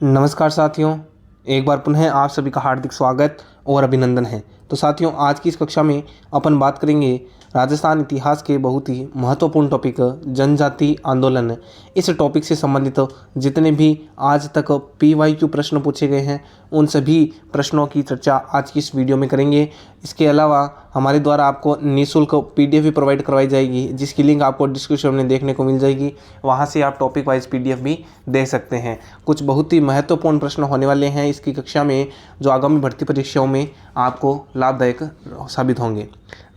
नमस्कार साथियों, एक बार पुनः आप सभी का हार्दिक स्वागत और अभिनंदन है। तो साथियों, आज की इस कक्षा में अपन बात करेंगे राजस्थान इतिहास के बहुत ही महत्वपूर्ण टॉपिक जनजाति आंदोलन। इस टॉपिक से संबंधित जितने भी आज तक PYQ प्रश्न पूछे गए हैं उन सभी प्रश्नों की चर्चा आज की इस वीडियो में करेंगे। इसके अलावा हमारे द्वारा आपको निःशुल्क PDF भी प्रोवाइड करवाई जाएगी, जिसकी लिंक आपको डिस्क्रिप्शन में देखने को मिल जाएगी। वहां से आप टॉपिक वाइज PDF भी देख सकते हैं। कुछ बहुत ही महत्वपूर्ण प्रश्न होने वाले हैं इसकी कक्षा में, जो आगामी भर्ती परीक्षाओं में आपको लाभदायक साबित होंगे।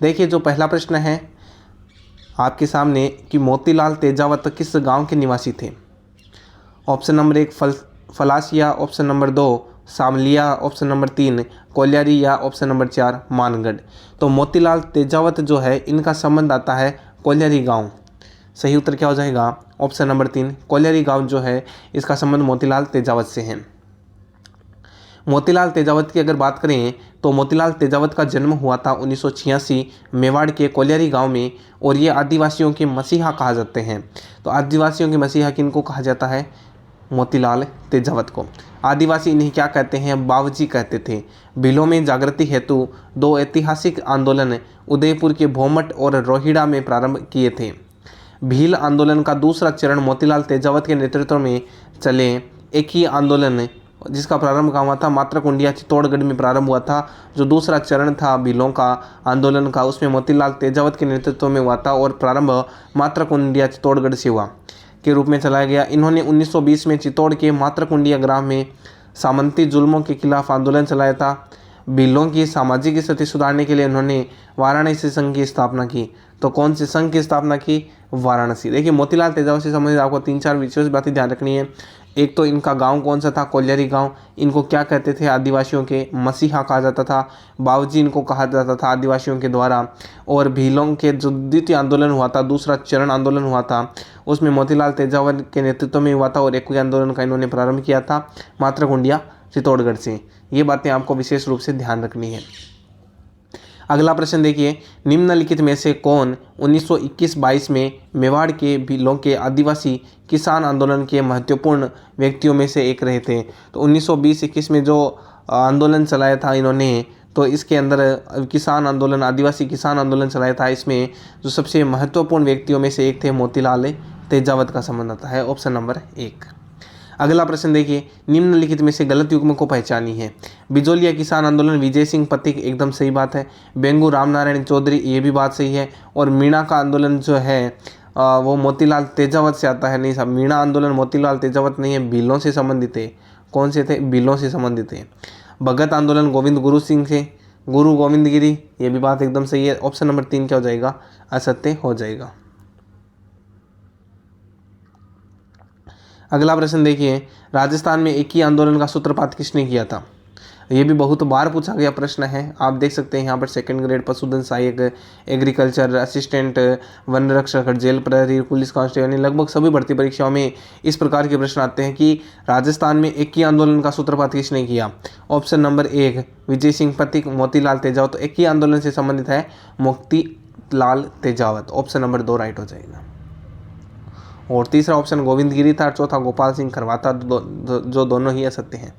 देखिए, जो पहला प्रश्न है आपके सामने कि मोतीलाल तेजावत किस गांव के निवासी थे। Option number 1 Phalasia, option number 2 Samaliya, option number 3 Kolyari या ऑप्शन नंबर 4 मानगढ़। तो मोतीलाल तेजावत जो है इनका संबंध आता है कोल्यारी गांव। सही उत्तर क्या हो जाएगा? ऑप्शन नंबर 3 कोल्यारी गांव जो है इसका संबंध मोतीलाल तेजावत से है। मोतीलाल तेजावत की अगर बात करें तो मोतीलाल तेजावत का जन्म हुआ था 1986 मेवाड़ के कोल्यारी गांव में, और ये आदिवासियों के मसीहा कहा जाते हैं। तो आदिवासियों के मसीहा किनको कहा जाता है? मोतीलाल तेजावत को। आदिवासी इन्हें क्या कहते हैं? बावजी कहते थे। भीलों में जागृति हेतु 2 ऐतिहासिक आंदोलन उदयपुर के भोमट और रोहिड़ा में प्रारंभ किए थे। भील आंदोलन का दूसरा चरण मोतीलाल तेजावत के नेतृत्व में चले। एक ही आंदोलन जिसका प्रारंभ कहाँ हुआ था? मात्रकुंडिया चित्तौड़गढ़ में प्रारंभ हुआ था। जो दूसरा चरण था भीलों का आंदोलन का, उसमें मोतीलाल तेजावत के नेतृत्व में हुआ था और प्रारंभ मात्रकुंडिया चित्तौड़गढ़ से हुआ के रूप में चलाया गया। इन्होंने 1920 में चित्तौड़ के मात्रकुंडिया ग्राम में सामंती जुल्मों के खिलाफ आंदोलन चलाया था। भीलों की सामाजिक स्थिति सुधारने के लिए उन्होंने वाराणसी संघ की स्थापना की। तो कौन से संघ की स्थापना की? वाराणसी। देखिए, मोतीलाल तेजावत से संबंधित आपको 3-4 विशेष बातें ध्यान रखनी है। एक तो इनका गांव कौन सा था? कोल्यारी गांव। इनको क्या कहते थे? आदिवासियों के मसीहा कहा जाता था। बावजी इनको कहा जाता था आदिवासियों के द्वारा। और भीलों के जो द्वितीय आंदोलन हुआ था, दूसरा चरण आंदोलन हुआ था, उसमें मोतीलाल तेजावत के नेतृत्व में हुआ था और एक आंदोलन का इन्होंने प्रारंभ किया था मात्रकुंडिया चित्तौड़गढ़ से। ये बातें आपको विशेष रूप से ध्यान रखनी है। अगला प्रश्न देखिए, निम्नलिखित में से कौन 1921-22 में मेवाड़ के भीलों के आदिवासी किसान आंदोलन के महत्वपूर्ण व्यक्तियों में से एक रहे थे। तो 1920-21 में जो आंदोलन चलाया था इन्होंने, तो इसके अंदर किसान आंदोलन, आदिवासी किसान आंदोलन चलाया था। इसमें जो सबसे महत्वपूर्ण व्यक्तियों में से एक थे मोतीलाल तेजावत का संबंध आता है। Option number 1। अगला प्रश्न देखिए, निम्नलिखित में से गलत युग्म को पहचानी है। बिजोलिया किसान आंदोलन विजय सिंह पथिक, एकदम सही बात है। बेंगू रामनारायण चौधरी, ये भी बात सही है। और मीणा का आंदोलन जो है वो मोतीलाल तेजावत से आता है। नहीं साहब, मीणा आंदोलन मोतीलाल तेजावत नहीं है, भीलों से संबंधित है। कौन से थे? भीलों से संबंधित है। भगत आंदोलन गोविंद गुरु सिंह से, गुरु गोविंद गिरी, ये भी बात एकदम सही है। ऑप्शन नंबर 3 क्या हो जाएगा? असत्य हो जाएगा। अगला प्रश्न देखिए, राजस्थान में एक ही आंदोलन का सूत्रपात किसने किया था? ये भी बहुत बार पूछा गया प्रश्न है। आप देख सकते हैं यहाँ पर 2nd ग्रेड पशुधन सहायक, एग्रीकल्चर असिस्टेंट, वन रक्षक, जेल प्रहरी, पुलिस कांस्टेबल, यानी लगभग सभी भर्ती परीक्षाओं में इस प्रकार के प्रश्न आते हैं कि राजस्थान में एक ही आंदोलन का सूत्रपात किसने किया। Option number 1 Vijay Singh Pathik, Motilal Tejawat. एक ही आंदोलन से संबंधित है Motilal Tejawat. Option number 2 right हो जाएगा। और तीसरा ऑप्शन गोविंद गिरी था, चौथा गोपाल सिंह खरवाता, जो दोनों ही असत्य हैं।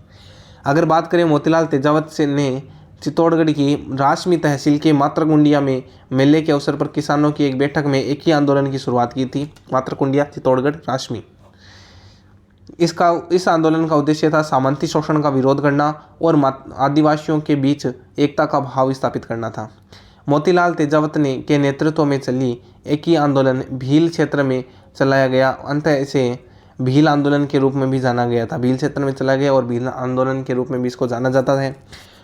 अगर बात करें मोतीलाल तेजावत से ने चित्तौड़गढ़ की राशमी तहसील के मात्रकुंडिया में मेले के अवसर पर किसानों की एक बैठक में एक ही आंदोलन की शुरुआत की थी। मात्रकुंडिया, चित्तौड़गढ़, राशमी। इस आंदोलन का उद्देश्य था सामंती शोषण का विरोध करना और आदिवासियों के बीच एकता का भाव स्थापित करना था। मोतीलाल तेजावत के नेतृत्व में चली एक ही आंदोलन भील क्षेत्र में चलाया गया। अंततः इसे भील आंदोलन के रूप में भी जाना गया था। भील क्षेत्र में चला गया और भील आंदोलन के रूप में भी इसको जाना जाता है।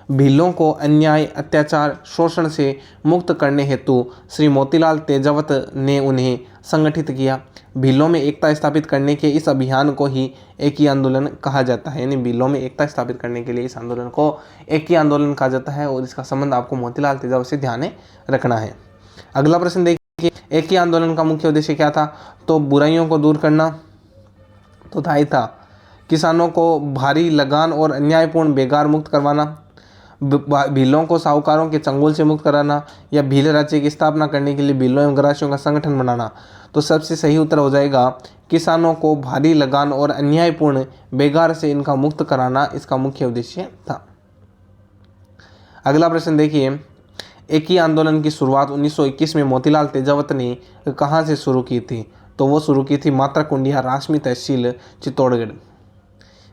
भीलों को अन्याय, अत्याचार, शोषण से मुक्त करने हेतु श्री मोतीलाल तेजावत ने उन्हें संगठित किया। भीलों में एकता स्थापित करने के इस अभियान को ही एक ही आंदोलन कहा जाता है। यानी भीलों में एकता स्थापित करने के लिए इस आंदोलन को एक ही आंदोलन कहा जाता है और इसका संबंध आपको मोतीलाल तेजावत से ध्यान रखना है। अगला प्रश्न देखिए, एक ही आंदोलन का मुख्य उद्देश्य क्या था? तो बुराइयों को दूर करना तो था ही था। किसानों को भारी लगान और अन्यायपूर्ण बेगार मुक्त करवाना, भीलों को साहूकारों के चंगुल से मुक्त कराना, या भील राज्य की स्थापना करने के लिए भीलों एवं गरासियों का संगठन बनाना। तो सबसे सही उत्तर हो जाएगा किसानों को भारी लगान और अन्यायपूर्ण बेगार से इनका मुक्त कराना इसका मुख्य उद्देश्य था। अगला प्रश्न देखिए, एक ही आंदोलन की शुरुआत 1921 में मोतीलाल तेजावत ने कहाँ से शुरू की थी? तो वो शुरू की थी मात्राकुंडिया राशमी तहसील चित्तौड़गढ़।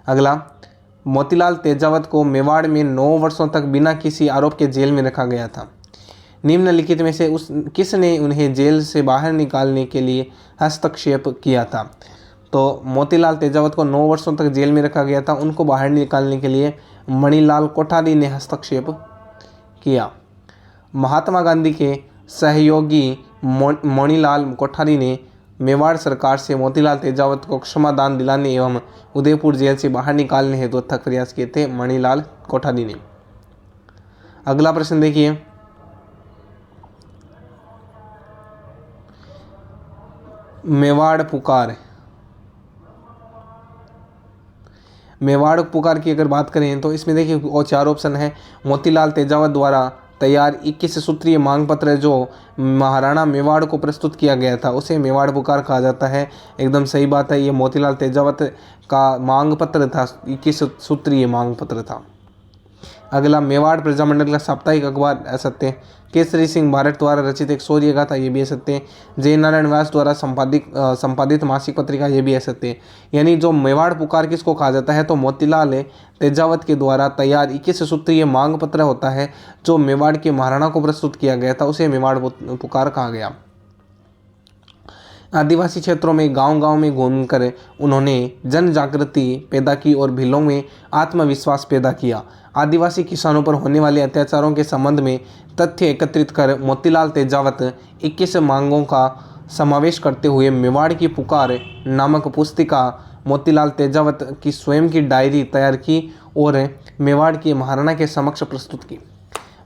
अगला, मोतीलाल तेजावत को मेवाड़ में 9 वर्षों तक बिना किसी आरोप के जेल में रखा गया था। निम्नलिखित में से किसने उन्हें जेल से बाहर निकालने के लिए हस्तक्षेप किया था? तो मोतीलाल तेजावत को 9 वर्षों तक जेल में रखा गया था, उनको बाहर निकालने के लिए मणिलाल कोठारी ने हस्तक्षेप किया। महात्मा गांधी के सहयोगी मणिलाल कोठारी ने मेवाड़ सरकार से मोतीलाल तेजावत को क्षमादान दिलाने एवं उदयपुर जेल से बाहर निकालने हेतु अथक प्रयास किए थे मणिलाल कोठारी ने। अगला प्रश्न देखिए, मेवाड़ पुकार। मेवाड़ पुकार की अगर बात करें तो इसमें देखिए और 4 ऑप्शन है। मोतीलाल तेजावत द्वारा तैयार 21 सूत्रीय मांग पत्र जो महाराणा मेवाड़ को प्रस्तुत किया गया था उसे मेवाड़ पुकार कहा जाता है। एकदम सही बात है, ये मोतीलाल तेजावत का मांग पत्र था, 21 सूत्रीय मांग पत्र था। अगला, मेवाड़ प्रजामंडल का साप्ताहिक अखबार असत्य। केसरी सिंह भारत द्वारा रचित एक शौर्य गाथा, ये भी असत्य। जय नारायण व्यास द्वारा संपादित मासिक पत्रिका, ये भी असत्य। यानी जो मेवाड़ पुकार किसको कहा जाता है? तो मोतीलाल तेजावत के द्वारा तैयार 21 सूत्रीय मांग पत्र होता है जो मेवाड़ के महाराणा को प्रस्तुत किया गया था, उसे मेवाड़ पुकार कहा गया। आदिवासी क्षेत्रों में गांव-गांव में घूमकर उन्होंने जन जागृति पैदा की और भीलों में आत्मविश्वास पैदा किया। आदिवासी किसानों पर होने वाले अत्याचारों के संबंध में तथ्य एकत्रित कर मोतीलाल तेजावत 21 मांगों का समावेश करते हुए मेवाड़ की पुकार नामक पुस्तिका, मोतीलाल तेजावत की स्वयं की डायरी तैयार की और मेवाड़ के महाराणा के समक्ष प्रस्तुत की।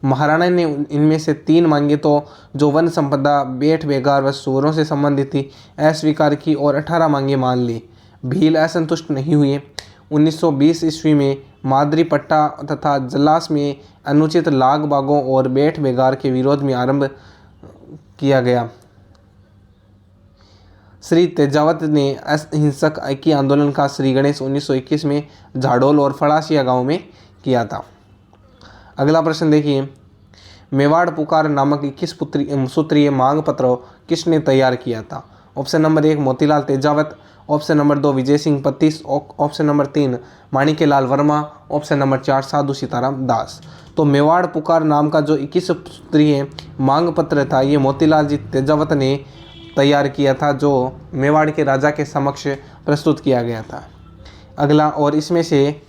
महाराणा ने इनमें से 3 मांगे तो जो वन संपदा, बेट बेगार व सूअरों से संबंधित थी, अस्वीकार की और 18 मांगे मान ली। भील असंतुष्ट नहीं हुए। 1920 ईस्वी में मादरी पट्टा तथा जलास में अनुचित लाग बागों और बेट बेगार के विरोध में आरंभ किया गया। श्री तेजावत ने अहिंसक ऐक्य आंदोलन का श्री गणेश 1921 में झाड़ोल और फड़ासिया गांव में किया था। अगला प्रश्न देखिए, मेवाड़ पुकार नामक 21 सूत्रीय मांग पत्र किसने तैयार किया था? Option number 1 Motilal Tejawat, option number 2 Vijay Singh पत्तीस, option number 3 Manikyalal Verma, option number 4 Sadhu Sitaram Das. तो मेवाड़ पुकार नाम का जो 21 सूत्रीय मांग पत्र था ये मोतीलाल जी तेजावत ने तैयार किया था, जो मेवाड़ के राजा के समक्ष प्रस्तुत किया गया था। अगला, और इसमें से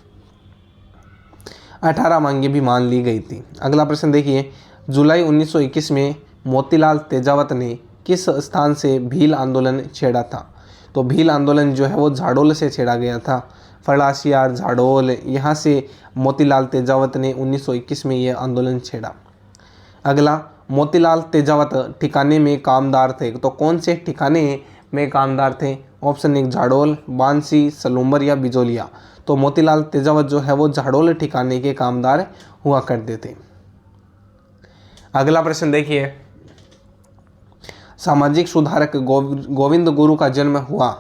18 मांगे भी मान ली गई थी। अगला प्रश्न देखिए, जुलाई 1921 में मोतीलाल तेजावत ने किस स्थान से भील आंदोलन छेड़ा था? तो भील आंदोलन जो है वो झाड़ोल से छेड़ा गया था। फड़ासियार, झाड़ोल, यहाँ से मोतीलाल तेजावत ने 1921 में यह आंदोलन छेड़ा। अगला, मोतीलाल तेजावत ठिकाने में कामदार थे, तो कौन से ठिकाने में कामदार थे? ऑप्शन 1 झाड़ोल, बांसी, सलूम्बर या बिजोलिया। तो मोतीलाल तेजावत जो है वो झाड़ोल ठिकाने के कामदार हुआ करते थे। अगला प्रश्न देखिए, सामाजिक सुधारक गोविंद गुरु का जन्म हुआ?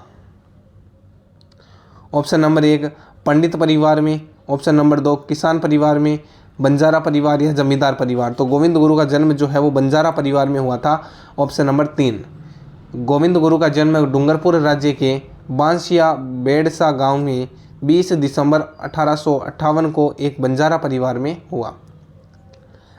ऑप्शन नंबर 1 पंडित परिवार में, ऑप्शन नंबर 2 किसान परिवार में, बंजारा परिवार या जमींदार परिवार। तो गोविंद गुरु का जन्म जो है वो बंजारा परिवार में हुआ था। Option number 3। गोविंद गुरु का जन्म डूंगरपुर राज्य के बांसिया बेड़सा गांव में 20 दिसंबर 1858 को एक बंजारा परिवार में हुआ।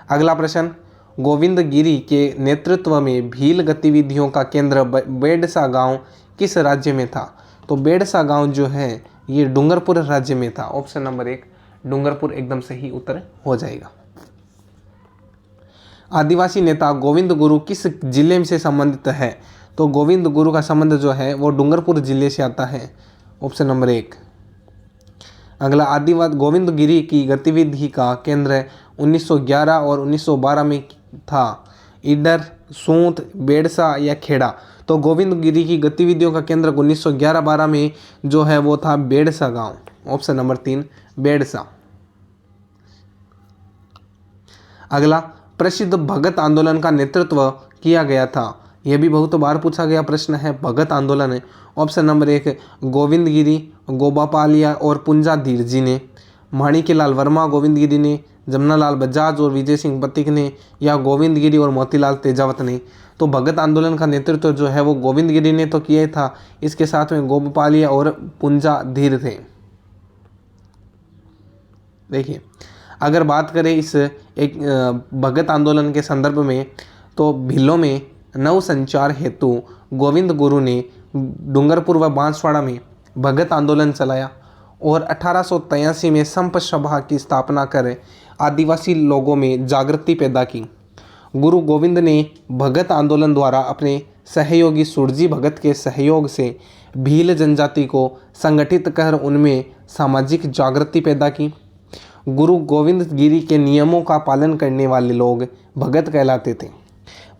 अगला प्रश्न, गोविंद गिरी के नेतृत्व में भील गतिविधियों का केंद्र बेड़सा गांव किस राज्य में था? तो बेड़सा गांव जो है ये डूंगरपुर राज्य में था। ऑप्शन नंबर 1 डूंगरपुर एकदम सही उत्तर हो जाएगा। आदिवासी नेता गोविंद गुरु किस जिले से संबंधित है? तो गोविंद गुरु का संबंध जो है वो डूंगरपुर जिले से आता है। Option number 1। अगला, आदिवासी गोविंद गिरी की गतिविधि का केंद्र 1911 और 1912 में था। ईडर, सूंत, बेड़सा या खेड़ा। तो गोविंद गिरी की गतिविधियों का केंद्र 1911-12 में जो है वो था बेड़सा गांव। Option number 3 Bedsa. अगला, प्रसिद्ध भगत आंदोलन का नेतृत्व किया गया था यह भी बहुत बार पूछा गया प्रश्न है। भगत आंदोलन है ऑप्शन नंबर 1 गोविंद गिरी, गोपापालिया और पुंजा धीर जी ने, माणिक्यलाल वर्मा गोविंद गिरी ने, जमनालाल बजाज और विजय सिंह पथिक ने, या गोविंद गिरी और मोतीलाल तेजावत ने। तो भगत आंदोलन का नेतृत्व जो है वो गोविंद गिरी ने तो किया था, इसके साथ में गोपापालिया और पुंजा धीर थे। देखिए, अगर बात करें इस एक भगत आंदोलन के संदर्भ में, तो भीलों में नव संचार हेतु गोविंद गुरु ने डूंगरपुर व बांसवाड़ा में भगत आंदोलन चलाया और 1883 में संप सभा की स्थापना कर आदिवासी लोगों में जागृति पैदा की। गुरु गोविंद ने भगत आंदोलन द्वारा अपने सहयोगी सुरजी भगत के सहयोग से भील जनजाति को संगठित कर उनमें सामाजिक जागृति पैदा की। गुरु गोविंद गिरी के नियमों का पालन करने वाले लोग भगत कहलाते थे।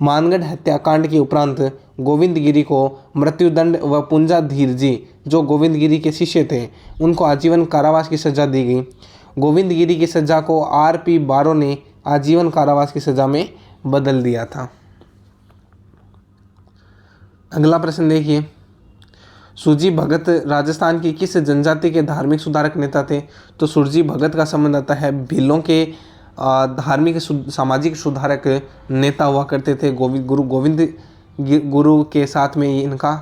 मानगढ़ हत्याकांड के उपरांत गोविंद गिरी को मृत्युदंड व पुंजा धीर जी, जो गोविंद गिरी के शिष्य थे, उनको आजीवन कारावास की सजा दी गई। गोविंद गिरी की सजा को R.P. बारो ने आजीवन कारावास की सजा में बदल दिया था। अगला प्रश्न देखिए, सुरजी भगत राजस्थान की किस जनजाति के धार्मिक सुधारक नेता थे? तो सुरजी भगत का संबंध आता है भीलों के धार्मिक सामाजिक सुधारक नेता हुआ करते थे। गुरु गोविंद गुरु के साथ में इनका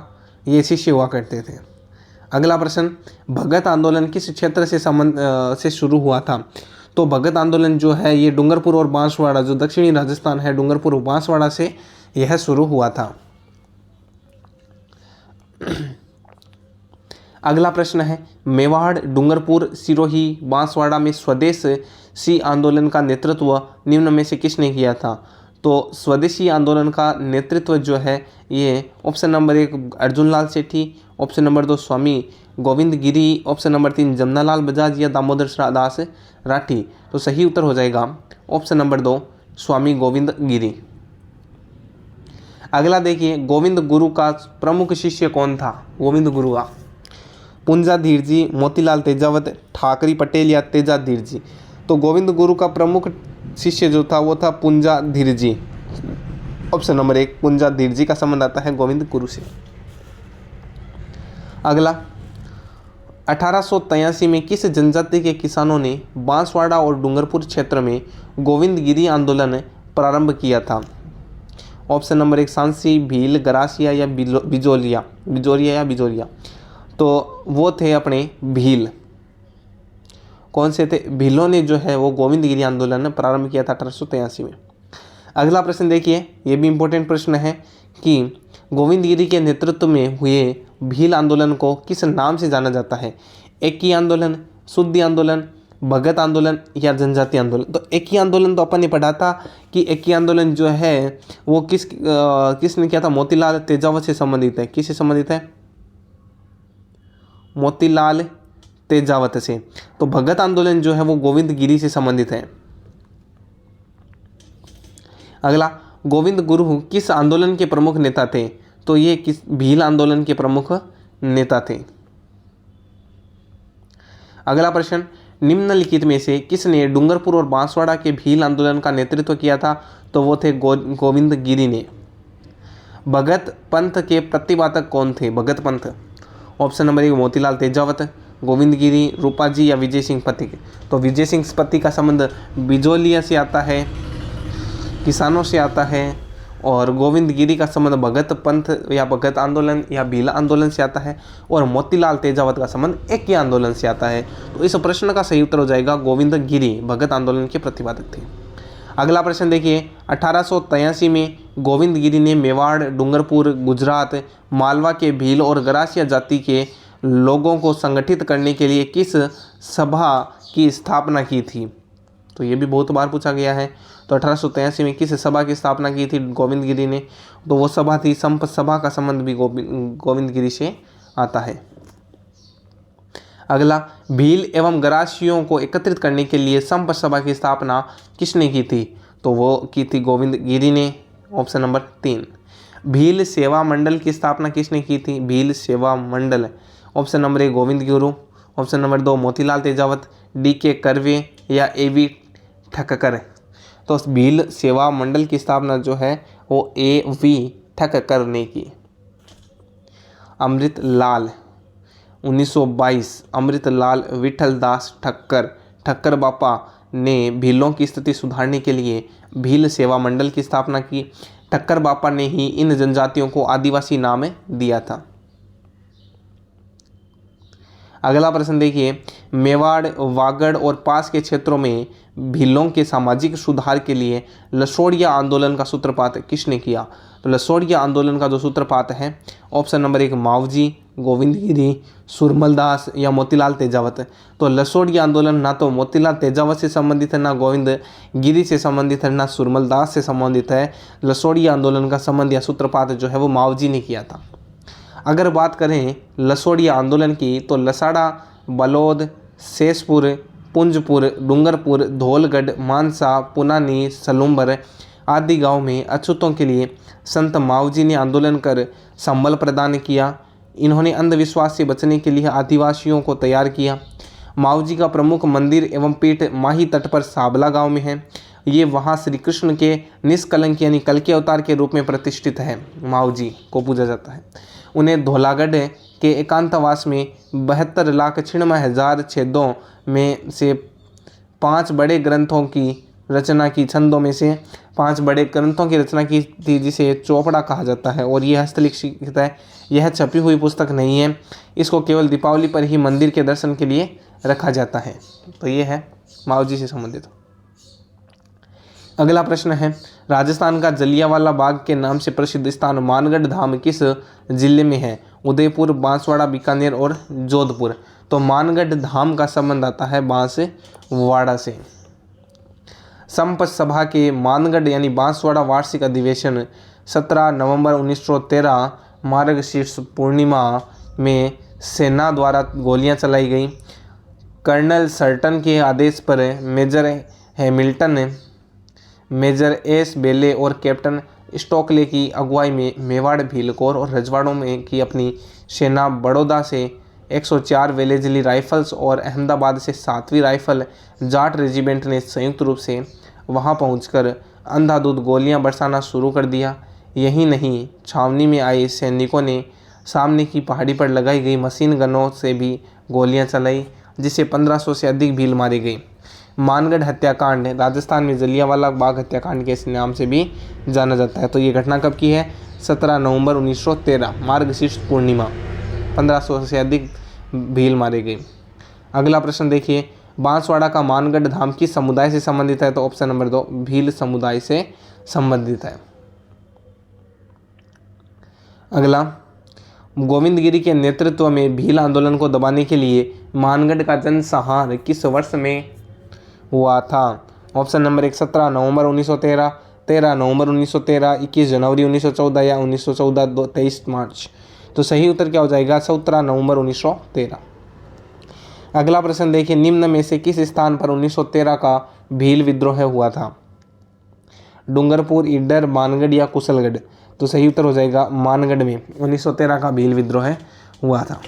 ये शिष्य हुआ करते थे। अगला प्रश्न, भगत आंदोलन किस क्षेत्र से शुरू हुआ था? तो भगत आंदोलन जो है ये डूंगरपुर और बांसवाड़ा, जो दक्षिणी राजस्थान है, डूंगरपुर और बांसवाड़ा से यह शुरू हुआ था। अगला प्रश्न है, मेवाड़, डूंगरपुर, सिरोही, बांसवाड़ा में स्वदेशी आंदोलन का नेतृत्व निम्न में से किसने किया था? तो स्वदेशी आंदोलन का नेतृत्व जो है ये ऑप्शन नंबर 1 अर्जुनलाल सेठी, ऑप्शन नंबर 2 स्वामी गोविंद गिरी, ऑप्शन नंबर 3 जमनालाल बजाज या दामोदर दास राठी। तो सही उत्तर हो जाएगा ऑप्शन नंबर 2 स्वामी गोविंद गिरी। अगला देखिए, गोविंद गुरु का प्रमुख शिष्य कौन था? गोविंद गुरु का पुंजा धीर जी, मोतीलाल तेजावत, ठाकरी पटेल या तेजा धीर जी। तो गोविंद गुरु का प्रमुख शिष्य जो था वो था पुंजा धीर जी। ऑप्शन नंबर 1 पुंजा धीर जी का संबंध आता है गोविंद गुरु से। अगला, 1883 में किस जनजाति के किसानों ने बांसवाड़ा और डूंगरपुर क्षेत्र में गोविंद गिरी आंदोलन प्रारंभ किया था? ऑप्शन नंबर 1 सांसी, भील, गरासिया या बिजोरिया। तो वो थे अपने भील। कौन से थे? भीलों ने जो है वो गोविंद गिरी आंदोलन प्रारंभ किया था 1883 में। अगला प्रश्न देखिए, ये भी इम्पोर्टेंट प्रश्न है कि गोविंद गिरी के नेतृत्व में हुए भील आंदोलन को किस नाम से जाना जाता है? एकी आंदोलन, शुद्धि आंदोलन, भगत आंदोलन या जनजाति आंदोलन। तो एकी आंदोलन तो अपन ने पढ़ा था कि एकी आंदोलन जो है वो किसने किया था? मोतीलाल तेजावत से संबंधित है। किससे संबंधित है? मोतीलाल तेजावत से। तो भगत आंदोलन जो है वो गोविंद गिरी से संबंधित है। अगला, गोविंद गुरु किस आंदोलन के प्रमुख नेता थे? तो ये किस भील आंदोलन के प्रमुख नेता थे। अगला प्रश्न, निम्नलिखित में से किसने डूंगरपुर और बांसवाड़ा के भील आंदोलन का नेतृत्व किया था? तो वो थे गोविंद गिरी ने। भगत पंथ के प्रतिपादक कौन थे? भगत पंथ, ऑप्शन नंबर 1 मोतीलाल तेजावत, गोविंद गिरी, रूपाजी या विजय सिंह पथिक। तो विजय सिंह पथिक का संबंध बिजोलिया से आता है, किसानों से आता है, और गोविंद गिरी का संबंध भगत पंथ या भगत आंदोलन या भील आंदोलन से आता है, और मोतीलाल तेजावत का संबंध एकी आंदोलन से आता है। तो इस प्रश्न का सही उत्तर हो जाएगा गोविंद गिरी भगत आंदोलन के प्रतिपादक थे। अगला प्रश्न देखिए, 1883 में गोविंद गिरी ने मेवाड़, डूंगरपुर, गुजरात, मालवा के भील और गरासिया जाति के लोगों को संगठित करने के लिए किस सभा की स्थापना की थी? तो ये भी बहुत बार पूछा गया है। तो 1883 में किस सभा की स्थापना की थी गोविंद गिरी ने? तो वो सभा थी संप सभा का संबंध भी गोविंद गिरी से आता है। अगला, भील एवं गरासियों को एकत्रित करने के लिए संप सभा की स्थापना किसने की थी? तो वो की थी गोविंद गिरी ने। Option number 3। भील सेवा मंडल की स्थापना किसने की थी? भील सेवा मंडल, option number 1 Govind Guru, option number 2 Motilal Tejawat, D.K. Curve या A.V. ठक्कर। तो भील सेवा मंडल की स्थापना जो है वो A.V. ठक्कर ने की। अमृतलाल 1922 अमृतलाल विठल दास ठक्कर बापा ने भीलों की स्थिति सुधारने के लिए भील सेवा मंडल की स्थापना की। ठक्कर बापा ने ही इन जनजातियों को आदिवासी नाम दिया था। अगला प्रश्न देखिए, मेवाड़, वागड़ और पास के क्षेत्रों में भीलों के सामाजिक सुधार के लिए लसोड़िया आंदोलन का सूत्रपात किसने किया? तो लसोड़िया आंदोलन का जो सूत्रपात है ऑप्शन नंबर 1 मावजी, गोविंद गिरी, सुरमल दास या मोतीलाल तेजावत। तो लसोड़िया आंदोलन ना तो मोतीलाल तेजावत से संबंधित है, ना गोविंद गिरी से संबंधित है, ना सुरमल दास से संबंधित है। लसोड़िया आंदोलन का संबंध या सूत्रपात जो है वो मावजी ने किया था। अगर बात करें लसोड़िया आंदोलन की तो लसाड़ा, बलौद, शेषपुर, पुंजपुर, डूंगरपुर, धौलगढ़, मानसा, पुनानी, सलूम्बर आदि गांव में अछूतों के लिए संत मावजी ने आंदोलन कर संबल प्रदान किया। इन्होंने अंधविश्वास से बचने के लिए आदिवासियों को तैयार किया। मावजी का प्रमुख मंदिर एवं पीठ माही तट पर साबला गांव में है। ये वहाँ श्री कृष्ण के निष्कलंक यानी कल के अवतार के रूप में प्रतिष्ठित है। मावजी को पूजा जाता है। उन्हें धौलागढ़ के एकांतवास में 72,96,000 छेदों में से 5 बड़े ग्रंथों की रचना की, छंदों में से 5 बड़े ग्रंथों की रचना की थी, जिसे चौपड़ा कहा जाता है और यह हस्तलिखित है। यह छपी हुई पुस्तक नहीं है। इसको केवल दीपावली पर ही मंदिर के दर्शन के लिए रखा जाता है। तो ये है मावजी से संबंधित। अगला प्रश्न है, राजस्थान का जलियांवाला बाग के नाम से प्रसिद्ध स्थान मानगढ़ धाम किस जिले में है? उदयपुर, बांसवाड़ा, बीकानेर और जोधपुर। तो मानगढ़ धाम का संबंध आता है बांसवाड़ा से। संप सभा के मानगढ़ यानी बांसवाड़ा वार्षिक अधिवेशन 17 नवंबर 1913 मार्गशीर्ष पूर्णिमा में सेना द्वारा गोलियां चलाई गई। कर्नल सर्टन के आदेश पर मेजर हैमिल्टन, मेजर एस बेले और कैप्टन स्टोकले की अगुवाई में मेवाड़, भीलकोर और रजवाड़ों में की अपनी सेना बड़ौदा से 104 वेलेजली राइफल्स और अहमदाबाद से 7वीं राइफल जाट रेजिमेंट ने संयुक्त रूप से वहां पहुंचकर अंधाधुंध गोलियां बरसाना शुरू कर दिया। यही नहीं, छावनी में आए सैनिकों ने सामने की पहाड़ी पर लगाई गई मशीन गनों से भी गोलियां चलाई, जिससे 1500 से अधिक भील मारे गए। मानगढ़ हत्याकांड राजस्थान में जलियांवाला बाग हत्याकांड के इस नाम से भी जाना जाता है। तो ये घटना कब की है? 17 नवंबर 1913 मार्गशीर्ष पूर्णिमा। 1500 से अधिक भील मारे गए। अगला प्रश्न देखिए, बांसवाड़ा का मानगढ़ धाम किस समुदाय से संबंधित है? तो ऑप्शन नंबर 2 भील समुदाय से संबंधित है। अगला, गोविंद गिरी के नेतृत्व में भील आंदोलन को दबाने के लिए मानगढ़ का जनसंहार किस वर्ष में हुआ था? ऑप्शन नंबर 1 17 नवंबर 1913, 13 नवंबर 1913, 21 जनवरी 1914 या 1914 23 मार्च। तो सही उत्तर क्या हो जाएगा? 17 नवंबर 1913। अगला प्रश्न देखिए, निम्न में से किस स्थान पर 1913 का भील विद्रोह हुआ था? डूंगरपुर, ईडर, मानगढ़ या कुशलगढ़। तो सही उत्तर हो जाएगा मानगढ़ में 1913 का भील विद्रोह हुआ था।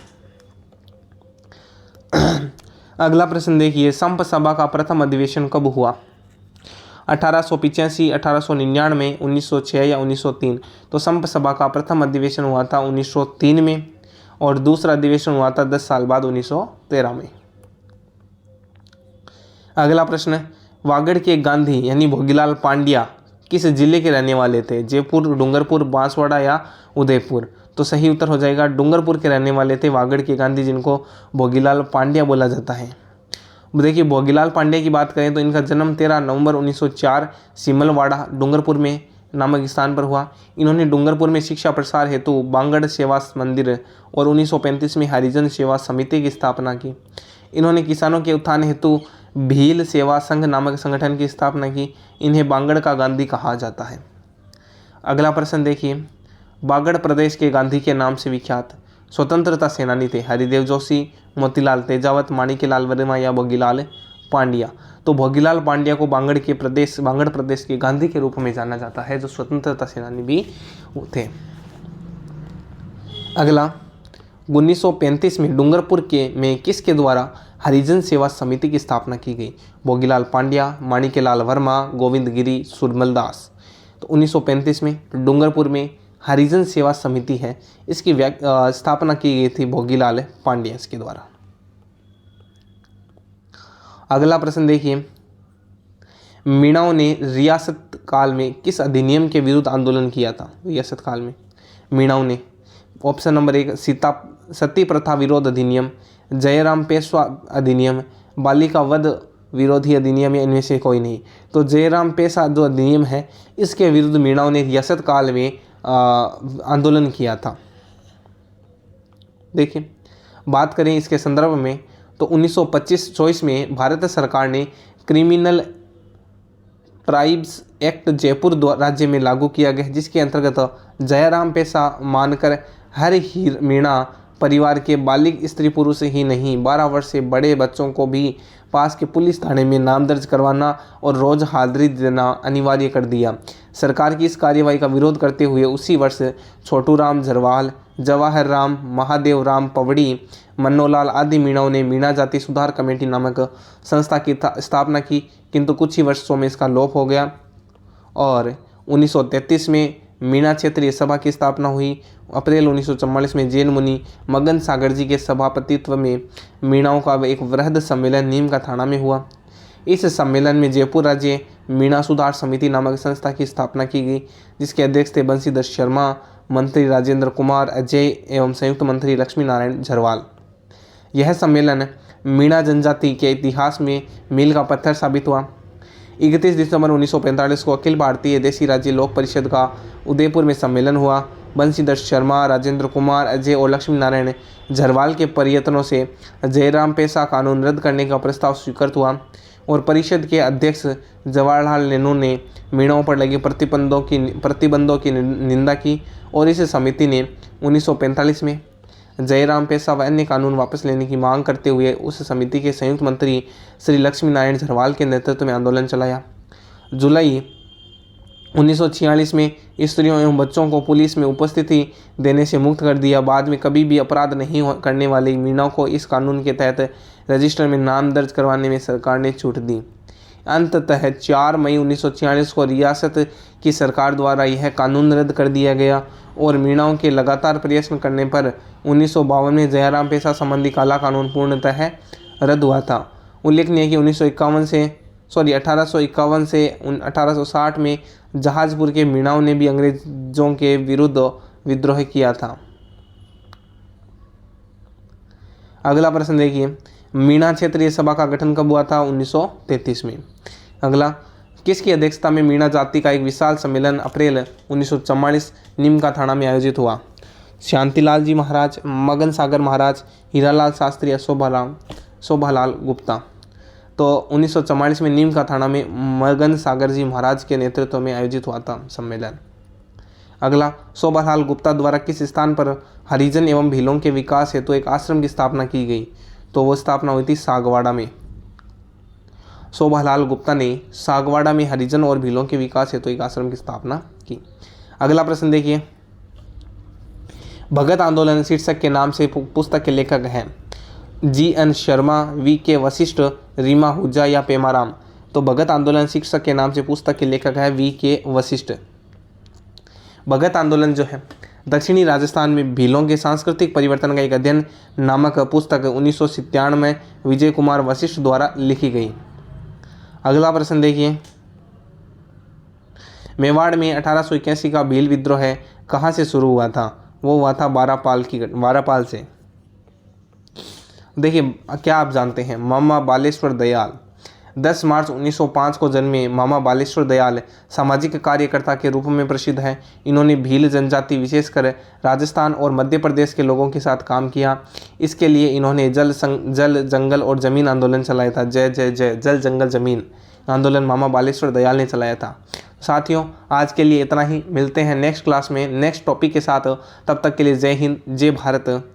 अगला प्रश्न देखिए, संप सभा का प्रथम अधिवेशन कब हुआ? 1885, 1899, 1906 या 1903। तो संप सभा का प्रथम अधिवेशन हुआ था 1903 में और दूसरा अधिवेशन हुआ था 10 साल बाद 1913 में। अगला प्रश्न, वागड़ के गांधी यानी भोगीलाल पांड्या किस जिले के रहने वाले थे? जयपुर, डूंगरपुर, बांसवाड़ा या उदयपुर। तो सही उत्तर हो जाएगा डूंगरपुर के रहने वाले थे वागड़ के गांधी, जिनको भोगीलाल पांड्या बोला जाता है। देखिए, भोगीलाल पांड्या की बात करें तो इनका जन्म 13 नवंबर 1904 सिमलवाड़ा डूंगरपुर में नामक स्थान पर हुआ। इन्होंने डूंगरपुर में शिक्षा प्रसार हेतु बांगड़ सेवा मंदिर और 1935 में हरिजन सेवा समिति की स्थापना की। इन्होंने किसानों के उत्थान हेतु भील सेवा संघ नामक संगठन की स्थापना की। इन्हें बांगड़ का गांधी कहा जाता है। अगला प्रश्न देखिए, बागड़ प्रदेश के गांधी के नाम से विख्यात स्वतंत्रता सेनानी थे? हरिदेव जोशी, मोतीलाल तेजावत, माणिक्यलाल वर्मा या भोगीलाल पांड्या। तो भोगीलाल पांड्या को बांगड़ प्रदेश के गांधी के रूप में जाना जाता है, जो स्वतंत्रता सेनानी भी थे। अगला, 1935 में डूंगरपुर में किसके द्वारा हरिजन सेवा समिति की स्थापना की गई? भोगीलाल पांड्या, माणिक्यलाल वर्मा, गोविंद गिरी, सुरमल दास। तो 1935 में डूंगरपुर में हरिजन सेवा समिति है, इसकी स्थापना की गई थी भोगीलाल पांड्या के द्वारा। अगला प्रश्न देखिए, मीणाओं ने रियासत काल में किस अधिनियम के विरुद्ध आंदोलन किया था? रियासत काल में मीणाओं ने, ऑप्शन नंबर 1 सती प्रथा विरोध अधिनियम, जयराम पेशवा अधिनियम, बालिका वध विरोधी अधिनियम, या इनमें से कोई नहीं। तो जयराम पेशा जो अधिनियम है इसके विरुद्ध मीणाओं ने रियासत काल में आंदोलन किया था। देखिए, बात करें इसके संदर्भ में तो 1925-24 में भारत सरकार ने क्रिमिनल ट्राइब्स एक्ट जयपुर राज्य में लागू किया गया, जिसके अंतर्गत जयराम पेशा मानकर हर ही मीणा परिवार के बालिग स्त्री पुरुष ही नहीं 12 वर्ष से बड़े बच्चों को भी पास के पुलिस थाने में नाम दर्ज करवाना और रोज हाजिरी देना अनिवार्य कर दिया। सरकार की इस कार्यवाही का विरोध करते हुए उसी वर्ष छोटू राम झरवाल, जवाहर राम, महादेव राम पवड़ी, मन्नोलाल आदि मीणाओं ने मीणा जाति सुधार कमेटी नामक संस्था की स्थापना की, किंतु कुछ ही वर्षों में इसका लोप हो गया और 1933 में मीणा क्षेत्रीय सभा की स्थापना हुई। अप्रैल 1944 में जैन मुनि मगन सागर जी के सभापतित्व में मीणाओं का एक वृहद सम्मेलन नीम का थाना में हुआ। इस सम्मेलन में जयपुर राज्य मीणा सुधार समिति नामक संस्था की स्थापना की गई, जिसके अध्यक्ष थे बंशीधर शर्मा, मंत्री राजेंद्र कुमार अजय एवं संयुक्त मंत्री लक्ष्मी नारायण झरवाल। यह सम्मेलन मीणा जनजाति के इतिहास में मील का पत्थर साबित हुआ। 31 दिसंबर 1945 को अखिल भारतीय देसी राज्य लोक परिषद का उदयपुर में सम्मेलन हुआ। बंशीधर शर्मा, राजेंद्र कुमार अजय और लक्ष्मी नारायण झरवाल के प्रयत्नों से जयराम पेशा कानून रद्द करने का प्रस्ताव स्वीकृत हुआ और परिषद के अध्यक्ष जवाहरलाल नेहरू ने मीणाओं पर लगे प्रतिबंधों की निंदा की और इस समिति ने 1945 में जयराम पेशा व अन्य कानून वापस लेने की मांग करते हुए उस समिति के संयुक्त मंत्री श्री लक्ष्मी नारायण झरवाल के नेतृत्व में आंदोलन चलाया। जुलाई 1946 में स्त्रियों एवं बच्चों को पुलिस में उपस्थिति देने से मुक्त कर दिया। बाद में कभी भी अपराध नहीं करने वाली मीणाओं को इस कानून के तहत रजिस्टर में नाम दर्ज करवाने में सरकार ने छूट दी। अंततः 4 मई 1946 को रियासत की सरकार द्वारा यह कानून रद्द कर दिया गया और मीणाओं के लगातार प्रयत्न करने पर 1952 में जयराम पेशा संबंधी काला कानून पूर्णतः रद्द हुआ था। उल्लेखनीय है कि 1851 से 1860 में जहाजपुर के मीणाओं ने भी अंग्रेजों के विरुद्ध विद्रोह किया था। अगला प्रश्न देखिए, मीणा क्षेत्रीय सभा का गठन कब हुआ था? 1933 में। अगला, किसकी अध्यक्षता में मीणा जाति का एक विशाल सम्मेलन अप्रैल 1944 नीम का थाना में आयोजित हुआ? शांतिलाल जी महाराज, मगन सागर महाराज, हीरालाल शास्त्री या शोभालाल गुप्ता। तो 1944 में नीम का थाना में मगन सागर जी महाराज के नेतृत्व में आयोजित हुआ था सम्मेलन। अगला, शोभालाल गुप्ता द्वारा किस स्थान पर हरिजन एवं भीलों के विकास हेतु एक आश्रम की स्थापना की गई? तो वो स्थापना हुई थी सागवाड़ा में। शोभालाल गुप्ता ने सागवाड़ा में हरिजन और भीलों के विकास हेतु एक आश्रम की स्थापना की। अगला प्रश्न देखिए, भगत आंदोलन शीर्षक के नाम से पुस्तक के लेखक हैं GN शर्मा, VK वशिष्ठ, रीमा हुज्जा या पेमाराम। तो भगत आंदोलन शीर्षक के नाम से पुस्तक के लेखक है VK वशिष्ठ। भगत आंदोलन जो है दक्षिणी राजस्थान में भीलों के सांस्कृतिक परिवर्तन का एक अध्ययन नामक पुस्तक 1997 में विजय कुमार वशिष्ठ द्वारा लिखी गई। अगला प्रश्न देखिए, मेवाड़ में 1881 का भील विद्रोह कहाँ से शुरू हुआ था? वो हुआ था बारापाल से। देखिए, क्या आप जानते हैं मामा बालेश्वर दयाल 10 मार्च 1905 को जन्मे मामा बालेश्वर दयाल सामाजिक कार्यकर्ता के रूप में प्रसिद्ध हैं। इन्होंने भील जनजाति विशेषकर राजस्थान और मध्य प्रदेश के लोगों के साथ काम किया। इसके लिए इन्होंने जल जंगल और जमीन आंदोलन चलाया था। जय जय जय जल जंगल जमीन आंदोलन मामा बालेश्वर दयाल ने चलाया था। साथियों, आज के लिए इतना ही। मिलते हैं नेक्स्ट क्लास में नेक्स्ट टॉपिक के साथ। तब तक के लिए जय हिंद, जय भारत।